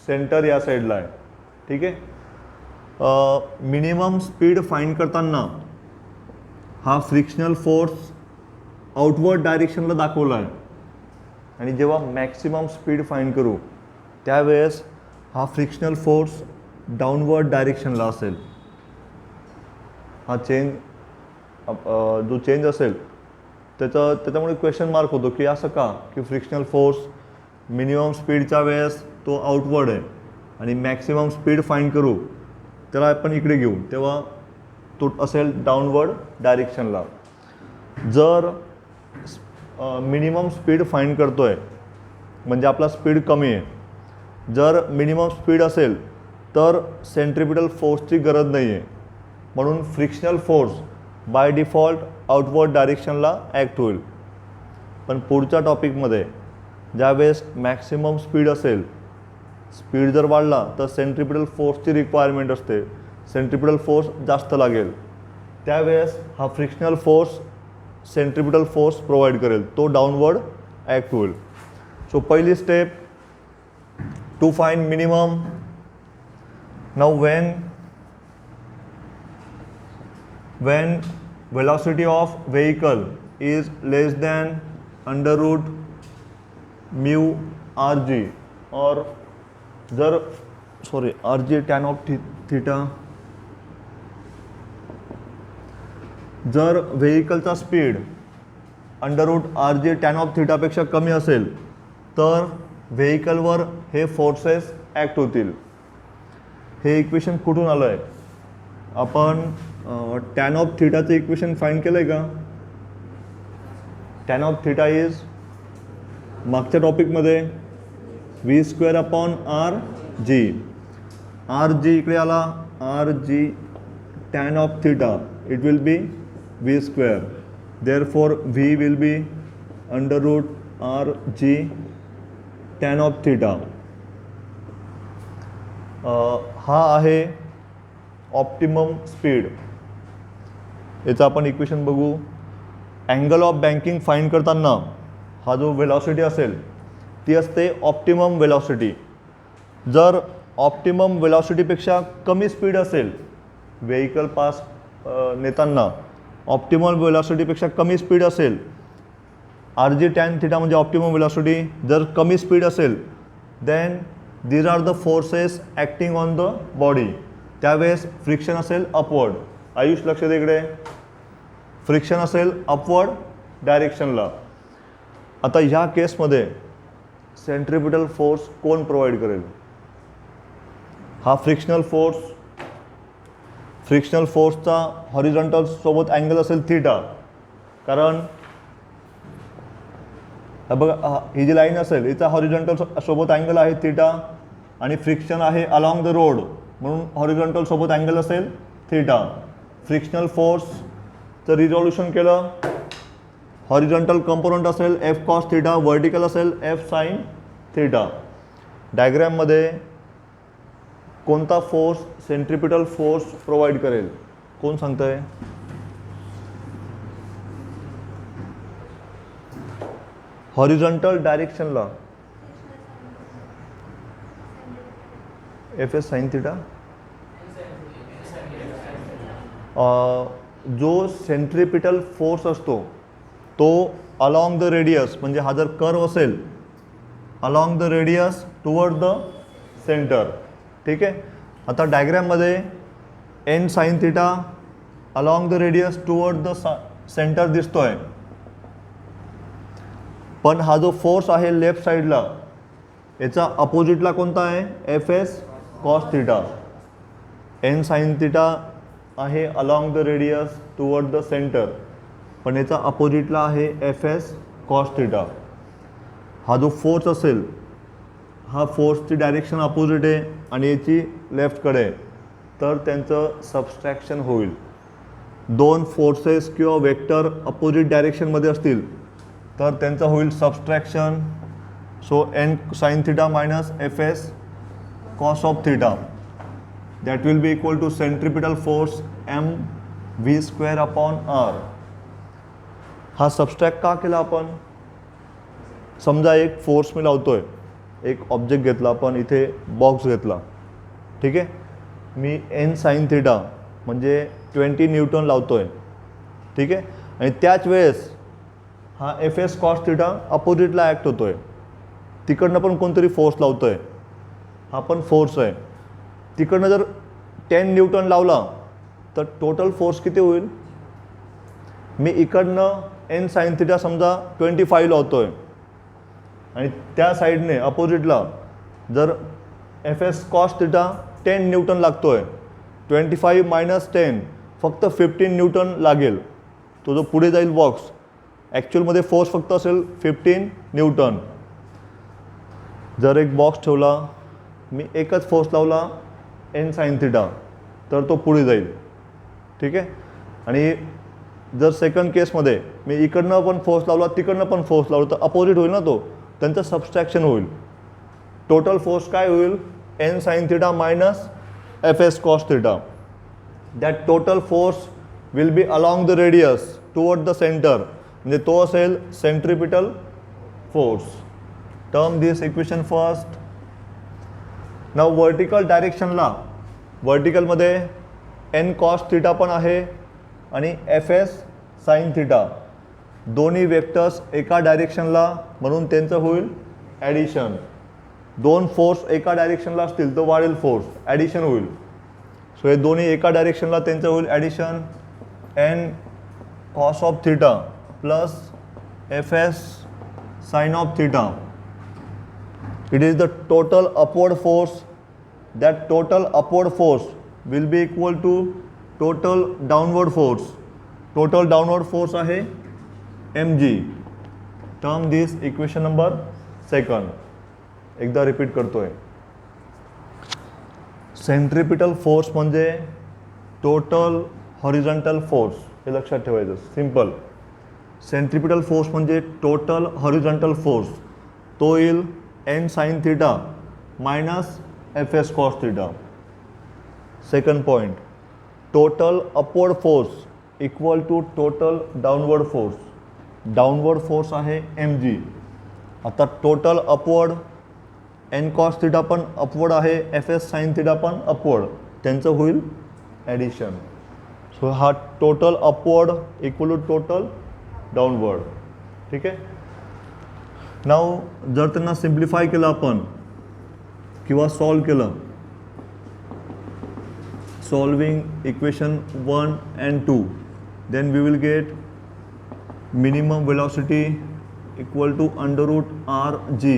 सेंटर या साईडला आहे. ठीक आहे. मिनिमम स्पीड फाइंड करताना हा फ्रिक्शनल फोर्स आउटवर्ड डायरेक्शनला दाखवला आहे, आणि जेव्हा मॅक्सिमम स्पीड फाइंड करू त्यावेळेस हा फ्रिक्शनल फोर्स डाऊनवर्ड डायरेक्शनला असेल. हा चेंज जो चेंज असेल त्याच्यामुळे क्वेश्चन मार्क होतो की असं का, की फ्रिक्शनल फोर्स मिनिमम स्पीडच्या वेळेस तो आउटवर्ड आहे आणि मॅक्सिमम स्पीड फाइंड करू त्याला आपण इकडे घेऊ तेव्हा तो असेल डाऊनवर्ड डायरेक्शनला. जर मिनिमम स्पीड फाइंड करतोय म्हणजे आपला स्पीड कमी आहे, जर मिनिमम स्पीड असेल तर सेंट्रिपिटल फोर्सची गरज नाही आहे, म्हणून frictional force by default outward डायरेक्शनला ॲक्ट होईल. पण पुढच्या टॉपिकमध्ये ज्यावेळेस मॅक्सिमम स्पीड असेल, स्पीड जर वाढला तर सेंट्रिपिटल फोर्सची रिक्वायरमेंट असते, सेंट्रिपिटल फोर्स जास्त लागेल, त्यावेळेस हा frictional force centripetal force provide करेल, तो डाऊनवर्ड ॲक्ट होईल. सो पहिली step to find minimum. Now when velocity of vehicle is less than under root mu rg, or जर rg tan of theta, जर व्हेकलचा speed under root rg tan of theta पेक्षा कमी असेल तर व्हेकलवर हे फोर्सेस ॲक्ट होतील. हे इक्वेशन कुठून आलं आहे? आपण टॅन ऑफ थिटाचं इक्वेशन फाइंड केलं आहे का? टॅन ऑफ थिटा इज मागच्या टॉपिकमध्ये v² upon R G. R G इकडे आला, R G tan of theta it will be v². Therefore v will be under root R G tan of theta. हा आहे optimum speed. याचं आपण equation बघू. Angle of banking find करताना हा जो वेलॉसिटी असेल ती असते ऑप्टिमम वेलॉसिटी. जर ऑप्टिमम वेलॉसिटीपेक्षा कमी स्पीड असेल, व्हेकल पास नेताना ऑप्टिमल वेलॉसिटीपेक्षा कमी स्पीड असेल, आर जी टॅन थिटा म्हणजे ऑप्टिमम वेलॉसिटी, जर कमी स्पीड असेल then these are the forces acting on the body, त्यावेळेस फ्रिक्शन असेल अपवर्ड. आयुष लक्ष दे इकडे, फ्रिक्शन असेल अपवर्ड डायरेक्शनला. आता ह्या केसमध्ये सेंट्रिपिटल फोर्स कोण प्रोव्हाइड करेल? हा फ्रिक्शनल फोर्स. फ्रिक्शनल फोर्सचा हॉरिझॉन्टल सोबत अँगल असेल थीटा, कारण बघा ही जी लाईन असेल हिचा हॉरिझॉन्टल सोबत अँगल आहे थीटा, आणि फ्रिक्शन आहे अलॉंग द रोड म्हणून हॉरिझॉन्टल सोबत अँगल असेल थीटा. फ्रिक्शनल फोर्सचं रिझोल्युशन केलं, हॉरिझॉन्टल कंपोनंट असेल एफ कॉस थीटा, व्हर्टिकल असेल एफ साइन थीटा. डायग्रॅममध्ये कोणता फोर्स सेंट्रिपिटल फोर्स प्रोव्हाइड करेल? कोण सांगतंय? हॉरिझॉन्टल डायरेक्शनला एफ एस साइन थीटा. जो सेंट्रिपिटल फोर्स असतो तो अलॉंग द रेडियस, म्हणजे हा जर कर्व असेल along the radius toward the centre. ठीक आहे. आता डायग्रॅममध्ये N sine theta along the radius toward the centre दिसतोय, पण हा जो फोर्स आहे लेफ्ट साईडला याचा अपोजिटला कोणता आहे? F S cos theta. N sine theta आहे along the radius toward the centre, पण याचा अपोजिटला आहे एफ एस कॉस थीटा. हा जो फोर्स असेल हा फोर्सची डायरेक्शन अपोजिट आहे आणि याची लेफ्टकडे आहे, तर त्यांचं सबस्ट्रॅक्शन होईल. दोन फोर्सेस किंवा वेक्टर अपोजिट डायरेक्शनमध्ये असतील तर त्यांचं होईल subtraction. So N sine theta minus F S cos of theta that will be equal to centripetal force M V square upon R. हा सबस्ट्रॅक्ट का केला आपण? समजा एक फोर्स मी लावतोय, एक ऑब्जेक्ट घेतला आपण, इथे बॉक्स घेतला, ठीक आहे. मी एन साइन थिटा म्हणजे 20 न्यूटन लावतोय, ठीक आहे. आणि त्याच वेळेस हा एफ एस कॉस थिटा अपोजिटला ॲक्ट होतोय, तिकडनं पण कोणतरी फोर्स लावतोय, हा पण फोर्स आहे. तिकडनं जर 10 न्यूटन लावला तर टोटल फोर्स किती होईल? मी इकडनं एन साइन थिटा समजा 25 लावतोय आणि त्या साईडने अपोजिटला जर F S cos theta 10 Newton लागतोय, 25 मायनस 10 फक्त 15 न्यूटन लागेल. तो जो पुढे जाईल बॉक्स, ॲक्च्युअलमध्ये फोर्स फक्त असेल 15 न्यूटन. जर एक बॉक्स ठेवला, मी एकच फोर्स लावला एन साइन थिटा, तर तो पुढे जाईल, ठीक आहे. आणि जर सेकंड केसमध्ये मी इकडनं पण फोर्स लावला, तिकडनं पण फोर्स लावला, तर अपोजिट होईल ना, तो त्यांचं सबस्ट्रॅक्शन होईल. टोटल फोर्स काय होईल? N sine theta minus F S cos theta. That total force will be along the radius toward the centre, म्हणजे तो असेल centripetal force. Term this equation first. Now vertical डायरेक्शनला, वर्टिकलमध्ये एन कॉस थिटा पण आहे आणि एफ एस साइन थिटा, दोन्ही vectors एका डायरेक्शनला, म्हणून त्यांचं होईल ॲडिशन. दोन फोर्स एका डायरेक्शनला असतील तर वाढेल फोर्स, ॲडिशन होईल. सो हे दोन्ही एका डायरेक्शनला, त्यांचं होईल addition. N cos of theta plus F S sine of theta. It is the total upward force. That total upward force will be equal to total downward force. Total downward force आहे mg. Term this equation number second. एकदा repeat करतोय. Centripetal force म्हणजे total horizontal force, हे लक्षात ठेवायचं, simple. Centripetal force म्हणजे total horizontal force, तो येईल N sine theta minus F S cos theta. Second point, total upward force equal to total downward force. Downward force आहे mg. आता total upward N cos theta पण upward आहे, F S sine theta पण upward, त्यांचं होईल addition. So हा total upward equal to total downward, ठीक आहे. नाव जर त्यांना सिम्प्लिफाय केलं आपण किंवा सॉल्व केलं, solving equation 1 and 2, then we will get minimum velocity equal to under root rg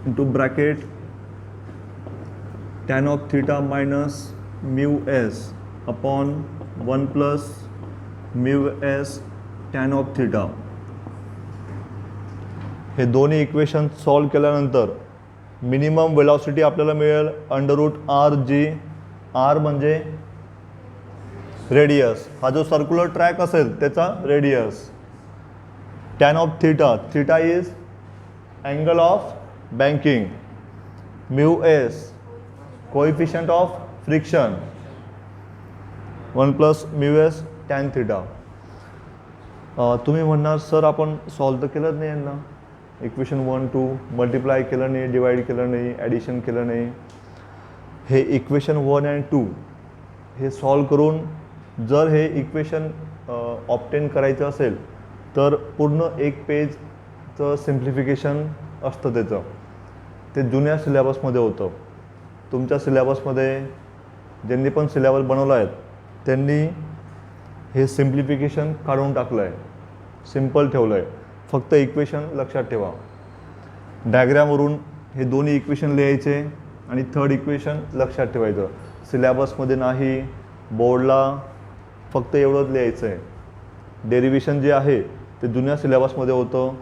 into bracket tan of theta minus mu s upon 1 plus mu s tan of theta. हे दोन्ही equation solve केल्यानंतर minimum velocity आपल्याला मिळेल under root R G. R म्हणजे radius, हा जो circular track असेल त्याचा radius. Tan of theta, theta is angle of banking. Mu S coefficient of friction, 1 plus mu S tan theta. तुम्ही म्हणणार सर आपण सॉल्व तर केलं नाही यांना, इक्वेशन 1 2 मल्टिप्लाय केलं नाही, डिवाइड केलं नाही, ॲडिशन केलं नाही. हे इक्वेशन 1 and 2 हे सॉल्व करून जर हे इक्वेशन ऑप्टेन करायचं असेल तर पूर्ण एक पेजचं सिम्प्लिफिकेशन असतं त्याचं. ते जुन्या सिलेबसमध्ये होतं. तुमच्या सिलेबसमध्ये ज्यांनी पण सिलेबस बनवला आहे त्यांनी हे सिम्प्लिफिकेशन काढून टाकलं आहे, सिम्पल ठेवलं आहे. फक्त इक्वेशन लक्षात ठेवा. डायग्रॅमवरून हे दोन्ही इक्वेशन लिहायचे आणि थर्ड इक्वेशन लक्षात ठेवायचं. सिलेबसमध्ये नाही, बोर्डला फक्त एवढंच लिहायचं आहे. डेरिव्हेशन जे आहे ते जुन्या सिलेबसमध्ये होतं,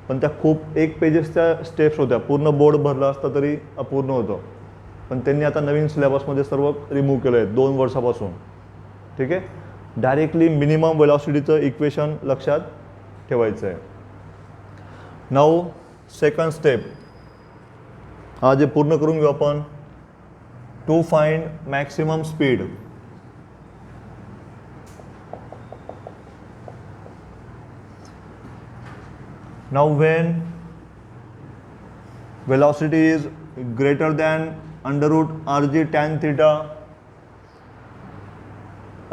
पण त्या खूप एक पेजेसच्या स्टेप्स होत्या. पूर्ण बोर्ड भरला असता तरी अपूर्ण होतं. पण त्यांनी आता नवीन सिलेबसमध्ये सर्व रिमूव्ह केलं आहे 2 वर्षापासून. ठीक आहे. डायरेक्टली मिनिमम वेलॉसिटीचं इक्वेशन लक्षात ठेवायचं आहे. नाऊ सेकंड स्टेप हा जे पूर्ण करून घेऊ आपण. To find maximum speed. Now when velocity is greater than under root rg tan theta,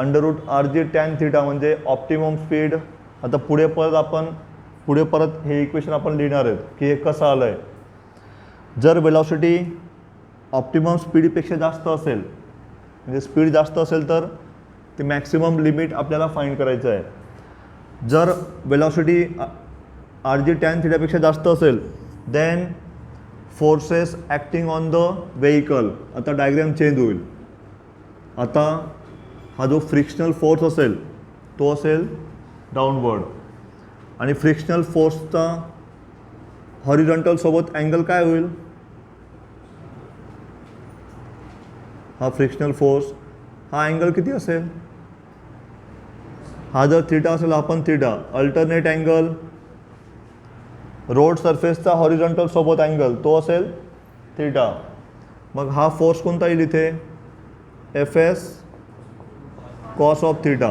under root rg tan theta म्हणजे ऑप्टिमम स्पीड. आता पुढे परत हे इक्वेशन आपण लिहिणार आहेत की हे कसं आलं आहे. जर वेलॉसिटी ऑप्टिमम स्पीडपेक्षा जास्त असेल म्हणजे स्पीड जास्त असेल तर ते मॅक्सिमम लिमिट आपल्याला फाइंड करायचं आहे. जर वेलॉसिटी rg tan थीटापेक्षा जास्त असेल then forces acting on the vehicle. आता डायग्राम चेंज होईल. आता हा जो फ्रिक्शनल फोर्स असेल तो असेल डाऊनवर्ड आणि फ्रिक्शनल फोर्सचा हॉरिझॉन्टल सोबत अँगल काय होईल. हा फ्रिक्शनल फोर्स हा अँगल किती असेल. हा जर थीटा असेल हा पण थीटा. अल्टरनेट अँगल रोड सरफेसचा हॉरिझॉन्टल सोबत अँगल तो असेल थीटा. मग हा फोर्स कोणता येईल इथे F S cos of theta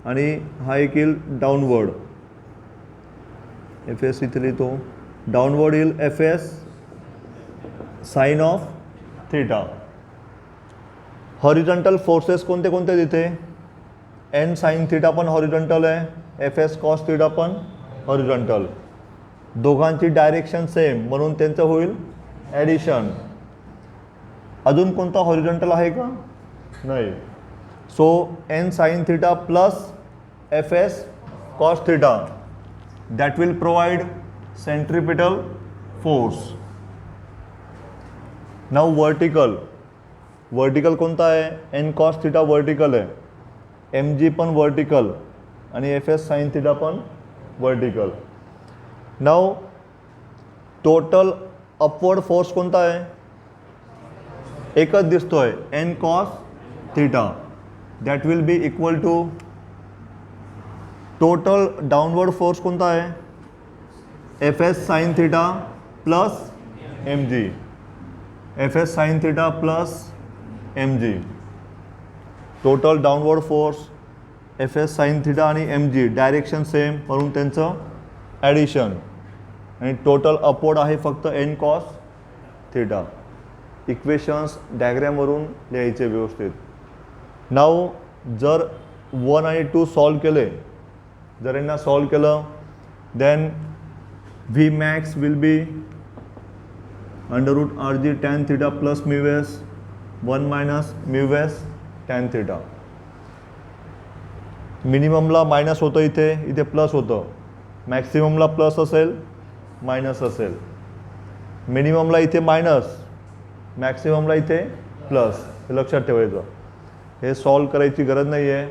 आणि हा एक येईल डाऊनवर्ड. एफ एस इथे लिहितो. डाऊनवर्ड येईल F S sine of theta. Horizontal forces कोणते कोणते तिथे एन साइन थीटा पण हॉरिझॉन्टल आहे. एफ एस कॉस थीटा पण हॉरिझॉन्टल. दोघांची डायरेक्शन सेम म्हणून त्यांचं होईल ॲडिशन. अजून कोणता हॉरिझॉन्टल आहे का नाही. So N sine theta plus F S cos theta that will provide centripetal force. Now vertical. Vertical कोणता आहे एन कॉस थीटा वर्टिकल आहे. एम जी पण वर्टिकल आणि एफ एस साइन थीटा पण vertical. Now total upward force कोणता आहे एकच दिसतोय N cos theta that will be equal to total downward force कोणता आहे F S sine theta plus M G. F S sine theta plus M G. Total downward force F S sine theta आणि M G direction same म्हणून त्यांचं addition. आणि total upward आहे फक्त N cos theta. Equations डायग्रॅमवरून लिहायचे व्यवस्थित. नाव जर 1 आणि 2 सॉल्व केले जर यांना सॉल्व केलं then V max will be under root R G tan theta plus mu S 1 minus mu S tan theta. मिनिममला मायनस होतं इथे प्लस होतं. मॅक्सिममला प्लस असेल मायनस असेल. मिनिममला इथे मायनस मॅक्सिममला इथे प्लस. हे लक्षात ठेवायचं. हे सॉल्व करायची गरज नाही आहे.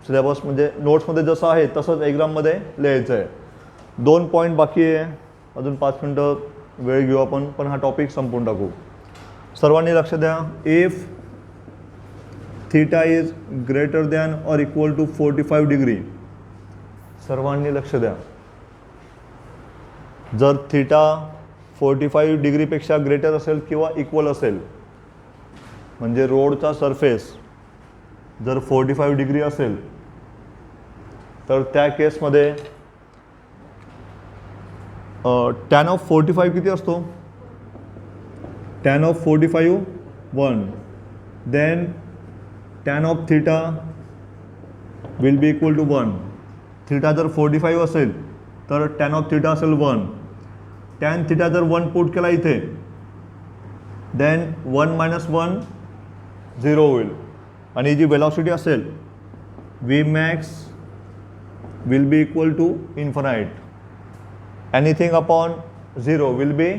सिलेबस म्हणजे नोट्समध्ये जसं आहे तसंच एक्झाममध्ये लिहायचं आहे. 2 पॉईंट बाकी आहे. अजून 5 मिनटं वेळ घेऊ आपण पण हा टॉपिक संपवून टाकू. सर्वांनी लक्ष द्या. If theta is greater than or equal to 45 degree. सर्वांनी लक्ष द्या. जर थीटा 45 डिग्रीपेक्षा ग्रेटर असेल किंवा इक्वल असेल म्हणजे रोडचा सरफेस जर 45 डिग्री असेल तर त्या केसमध्ये टॅन ऑफ 45 किती असतो tan of 45 1. Then tan of theta will be equal to 1. थीटा जर 45 असेल तर टॅन ऑफ थीटा असेल 1. टॅन थीटा जर 1 पुट केला इथे देन 1 मायनस 1 0 होईल. आणि जी वेलॉसिटी असेल V max will be equal to infinite. Anything upon 0 will be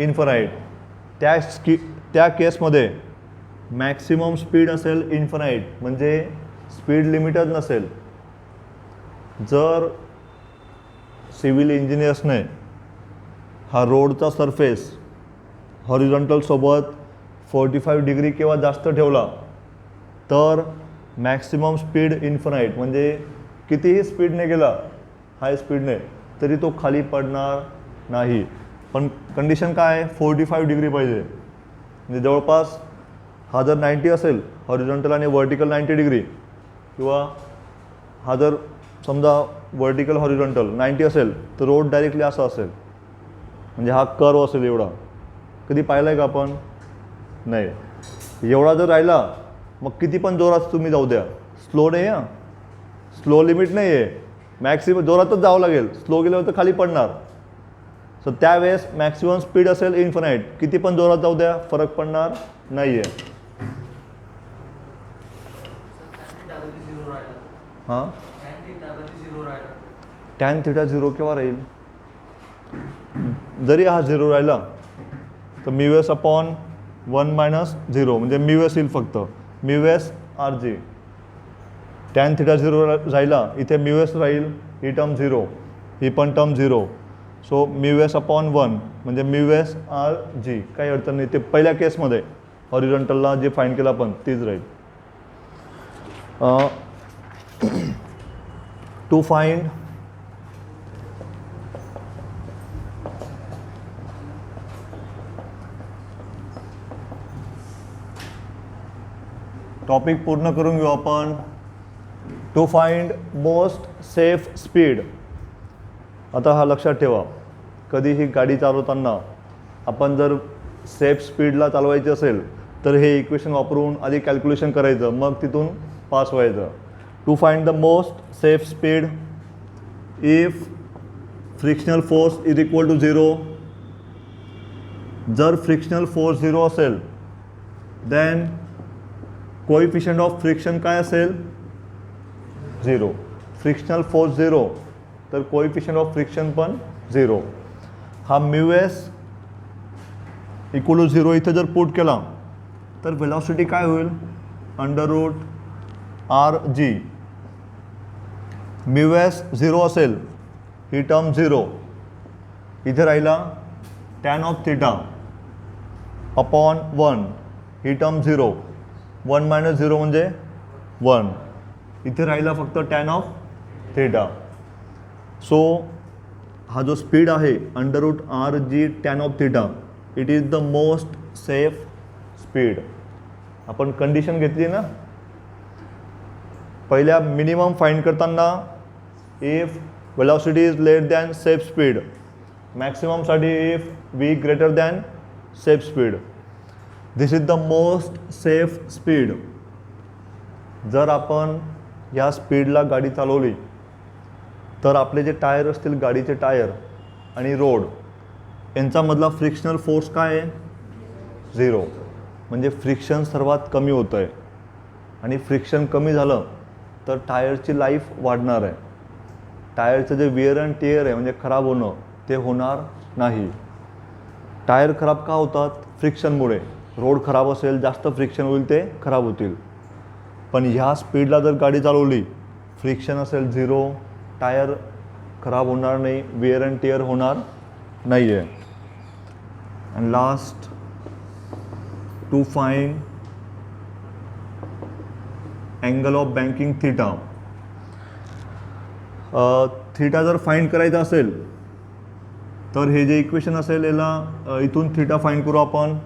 infinite. त्या केसमध्ये मॅक्सिमम स्पीड असेल इन्फानाइट म्हणजे स्पीड लिमिटच नसेल. जर सिव्हिल इंजिनियर्सने हा रोडचा सरफेस हॉरिझॉन्टलसोबत 45 डिग्री किंवा जास्त ठेवला तर मॅक्सिमम स्पीड इन्फिनाईट, म्हणजे कितीही स्पीडने गेला हाय स्पीडने तरी तो खाली पडणार नाही. पण कंडिशन काय आहे, 45 डिग्री पाहिजे. म्हणजे जवळपास हा जर 90 असेल हॉरिझॉन्टल आणि व्हर्टिकल 90 डिग्री, किंवा हा जर समजा व्हर्टिकल हॉरिझॉन्टल 90 असेल तर रोड डायरेक्टली असा असेल, म्हणजे हा कर्व असेल एवढा. कधी पाहिला आहे का आपण? नाही. एवढा जर राहिला मग किती पण जोरात तुम्ही जाऊ द्या, स्लो नाही आहे, स्लो लिमिट नाही आहे, मॅक्सिमम जोरातच जावं लागेल, स्लो गेल्यावर तर खाली पडणार. सो त्यावेळेस मॅक्सिमम स्पीड असेल इन्फिनाईट, किती पण जोरात जाऊ द्या फरक पडणार नाही आहे. हां, टॅन थिटा 0 केव्हा राहील? जरी हा 0 राहिला तर म्यू एस अपॉन 1 मायनस 0, म्हणजे म्यू एस येईल फक्त, mu S R G. Tan theta 0 राहिला, इथे म्यू एस राहील, ही टर्म 0, ही पण term 0. So mu S upon 1 म्हणजे म्यू एस आर जी, काही अडचण नाही. ते पहिल्या केसमध्ये हॉरिझॉन्टलला जे फाईंड केलं आपण तीच राहील. टू फाइंड टॉपिक पूर्ण करून घेऊ आपण. To find most safe speed. आता हा लक्षात ठेवा, कधीही गाडी चालवताना आपण जर सेफ स्पीडला चालवायची असेल तर हे इक्वेशन वापरून आधी कॅल्क्युलेशन करायचं, मग तिथून पास व्हायचं. To find the most safe speed if frictional force is equal to 0. जर फ्रिक्शनल फोर्स 0 असेल देन कोएफिशिएंट ऑफ फ्रिक्शन काय असेल? 0. फ्रिक्शनल फोर्स 0 तर कोएफिशिएंट ऑफ फ्रिक्शन पण 0. हा म्यू एस इक्वल टू 0 इथे जर पुट केला तर वेलॉसिटी काय होईल? Under root R G. Mu S 0 असेल, ही टर्म 0, इथे राहिला टॅन ऑफ थिटा अपॉन 1, ही टर्म 0, 1 मायनस 0 म्हणजे 1, इथे राहिला फक्त टॅन ऑफ थिटा. सो हा जो स्पीड आहे under root R G tan of theta, it is the most safe speed. आपण कंडिशन घेतली ना पहिल्या मिनिमम फाइंड करताना, if velocity is less than safe speed, मॅक्सिममसाठी if we greater than safe speed. This is the most safe speed. जर आपण या स्पीडला गाडी चालवली तर आपले जे टायर असतील गाडीचे टायर आणि रोड यांच्यामधला फ्रिक्शनल फोर्स काय आहे? 0. म्हणजे फ्रिक्शन सर्वात कमी होतं आहे, आणि फ्रिक्शन कमी झालं तर टायरची लाईफ वाढणार आहे. टायरचं जे विअर अँड टिअर आहे म्हणजे खराब होणं ते होणार नाही. टायर खराब का होतात? फ्रिक्शनमुळे. रोड खराब असेल, जास्त फ्रिक्शन होईल, ते खराब होतील. पण ह्या स्पीडला जर गाडी चालवली, फ्रिक्शन असेल 0, टायर खराब होणार नाही, विअर अँड टिअर होणार नाही आहे. And last, to find angle of banking theta. Theta जर फाइंड करायचा असेल तर हे जे इक्वेशन असेल याला इथून थिटा फाइंड करू आपण.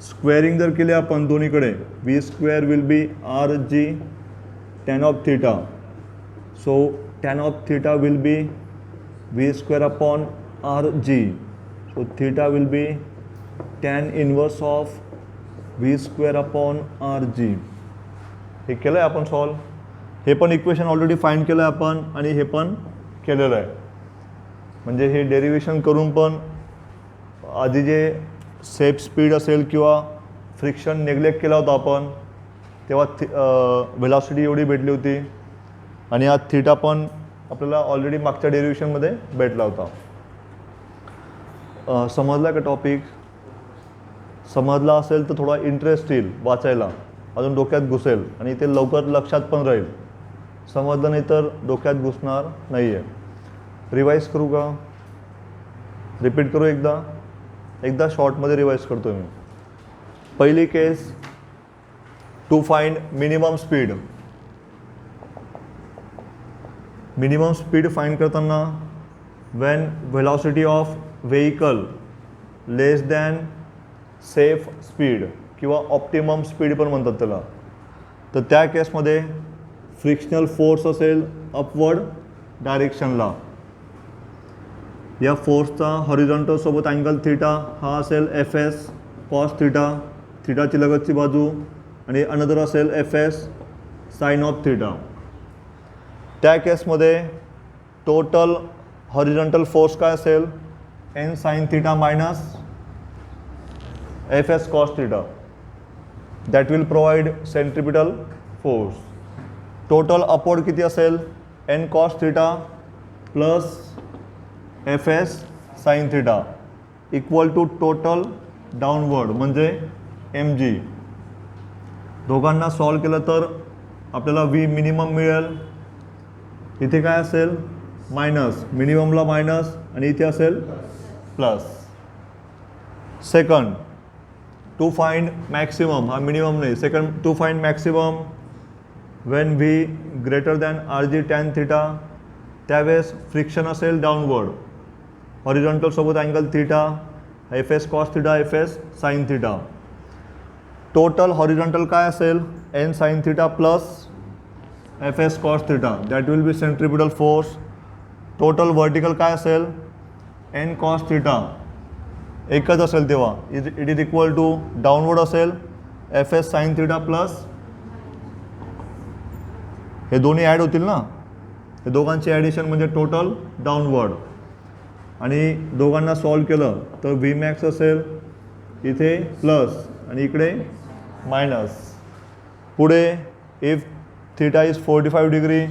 स्क्वेअरिंग जर केले आपण दोन्हीकडे, V square will be R G tan of theta. So tan of theta will be V square upon R G. So theta will be tan inverse of V square upon R G. हे केलं आहे आपण solve. हे पण equation already find केलं आहे आपण आणि हे पण केलेलं आहे. म्हणजे हे डेरिव्हेशन करून पण आधी जे सेफ स्पीड असेल किंवा फ्रिक्शन नेग्लेक्ट केला होता आपण तेव्हा वेलॉसिटी एवढी भेटली होती, आणि हा थिटा पण आपल्याला ऑलरेडी मागच्या डेरिव्हेशनमध्ये भेटला होता. समजला का टॉपिक? समजला असेल तर थोडा इंटरेस्ट येईल वाचायला, अजून डोक्यात घुसेल आणि ते लवकर लक्षात पण राहील. समजलं नाही तर डोक्यात घुसणार नाही आहे. रिवाइज करू का? रिपीट करू एकदा. एकदा शॉर्टमध्ये रिवाईज करतो मी. पहिली case, to find minimum speed. Minimum speed find करताना when velocity of vehicle less than safe speed किंवा ऑप्टिमम स्पीड पण म्हणतात त्याला, तर त्या केसमध्ये फ्रिक्शनल फोर्स असेल अपवर्ड डायरेक्शनला. या फोर्सचा हॉरिझॉन्टल सोबत अँगल थिटा हा असेल एफ एस कॉस थिटा, थिटाची लगतची बाजू, आणि अनदर असेल F S sine of theta. त्या केसमध्ये टोटल हॉरिझॉन्टल फोर्स काय असेल, N sine theta minus F S cos theta. That will provide centripetal force. Total upward किती असेल, N cos theta plus F S sine theta equal to total downward म्हणजे M G. दोघांना solve केलं तर आपल्याला V minimum मिळेल. इथे काय असेल, मायनस, मिनिममला मायनस, आणि इथे असेल plus. Second, to find maximum, हा मिनिमम नाही, second to find maximum when V greater than R G tan theta. त्यावेळेस फ्रिक्शन असेल डाऊनवर्ड, हॉरिझॉन्टल सोबत angle theta, F S cos theta, F S sine theta. Total horizontal काय असेल, N sine theta plus F S cos theta, that will be centripetal force. Total vertical काय असेल, N cos theta एकच असेल तेव्हा it is equal to downward असेल F S sine theta plus, हे दोन्ही ॲड होतील ना, हे दोघांची ॲडिशन म्हणजे टोटल डाऊनवर्ड. आणि दोघांना सॉल्व केलं तर व्ही मॅक्स असेल इथे प्लस आणि इकडे मायनस. पुढे if theta is 45 degree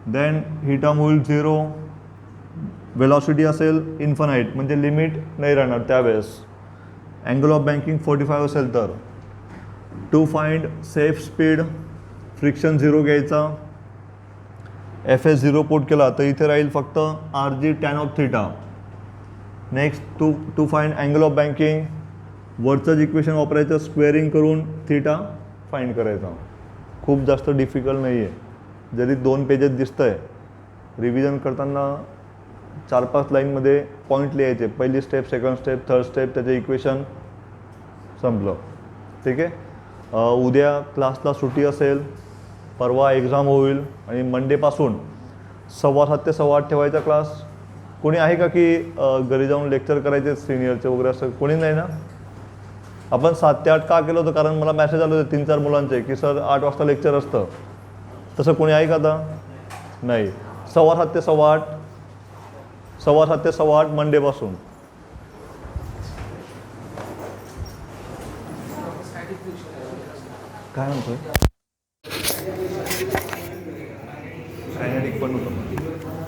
then ही टर्म होईल 0. वेलॉसिटी असेल इन्फानाईट म्हणजे लिमिट नाही राहणार त्यावेळेस. अँगल ऑफ बँकिंग 45 असेल तर. To find safe speed, friction 0 घ्यायचा, एफ एस 0 पुट केला तर इथे राहील फक्त R G tan of theta. Next to find angle of banking, वरचंच इक्वेशन वापरायचं, स्क्वेअरिंग करून थिटा फाइंड करायचा. खूप जास्त डिफिकल्ट नाही आहे. जरी 2 पेजेस दिसतं आहे, रिव्हिजन करताना 4-5 लाईनमध्ये पॉईंट लिहायचे, पहिली step, second step, third step, त्याचे इक्वेशन, संपलं. ठीक आहे. उद्या क्लासला सुट्टी असेल, परवा एक्झाम होईल आणि मंडेपासून 7:15 ते 8:15 ठेवायचा क्लास. कोणी आहे का की घरी जाऊन लेक्चर करायचे सिनियरचे वगैरे, असं कोणी नाही ना. आपण 7 ते 8 का केलं होतं, कारण मला मॅसेज आले होते 3-4 मुलांचे की सर 8 वाजता लेक्चर असतं. तसं कोणी आहे का आता, नाही. 7:15 ते 8:15, 7:15 ते 8:15 मंडेपासून. काय म्हणतोय, कायनेटिक पण होतं.